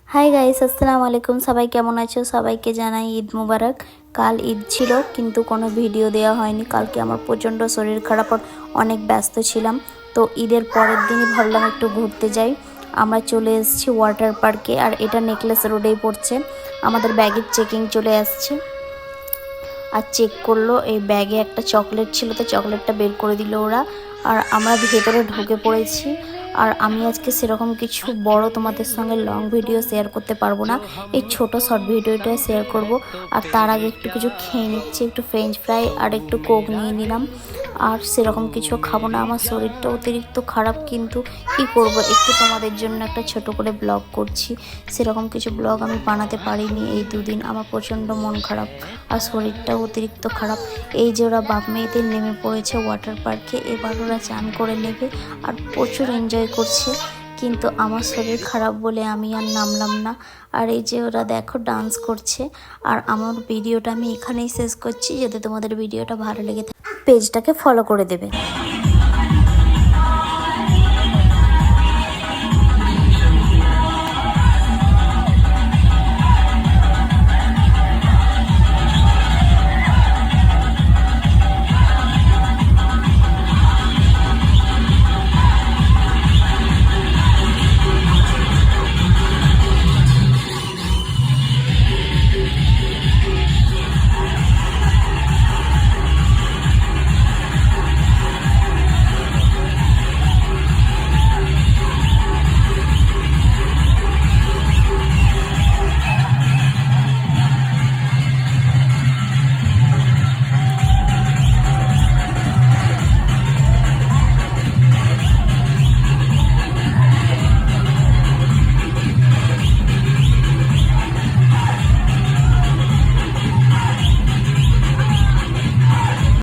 Hi guys, আসসালামু আলাইকুম। সবাই কেমন আছো? সবাইকে জানাই ঈদ মুবারক। কাল ঈদ ছিল কিন্তু কোনো ভিডিও দেওয়া হয়নি। কালকে আমার প্রচণ্ড শরীর খারাপ আর অনেক ব্যস্ত ছিলাম। তো ঈদের পরের দিনই ভাবলাম একটু ঘুরতে যাই। আমরা চলে এসেছি ওয়াটার পার্কে, আর এটা নেকলেস রোডেই পড়ছে। আমাদের ব্যাগের চেকিং চলে আসছে আর চেক করলো। এই ব্যাগে একটা চকলেট ছিল, তো চকলেটটা বের করে দিল ওরা, আর আমরা ভেতরে ঢুকে পড়েছি। আর আমি আজকে সেরকম কিছু বড় তোমাদের সঙ্গে লং ভিডিও শেয়ার করতে পারবো না, এই ছোট শর্ট ভিডিওটা শেয়ার করব। আর তার আগে একটু কিছু খেয়ে নিচ্ছি, একটু ফ্রেঞ্চ ফ্রাই আর একটু কোক নিয়ে নিলাম। আর সেরকম কিছু খাবো না, আমার শরীরটা অতিরিক্ত খারাপ, কিন্তু কি করব, একটু তোমাদের জন্য একটা ছোট করে ব্লগ করছি। সেরকম কিছু ব্লগ আমি বানাতে পারিনি এই দুদিন, আমার প্রচণ্ড মন খারাপ আর শরীরটাও অতিরিক্ত খারাপ। এই যে ওরা বাপ মেয়েদের নেমে পড়েছে ওয়াটার পার্কে, এবার ওরা চান করে নেবে আর প্রচুর এনজয় করছে, কিন্তু আমার শরীর খারাপ বলে আমি আর নামলাম না। আর এই যে ওরা দেখো ডান্স করছে। আর আমার ভিডিওটা আমি এখানেই শেষ করছি। যদি তোমাদের ভিডিওটা ভালো লেগে থাকে পেজটাকে ফলো করে দেবে।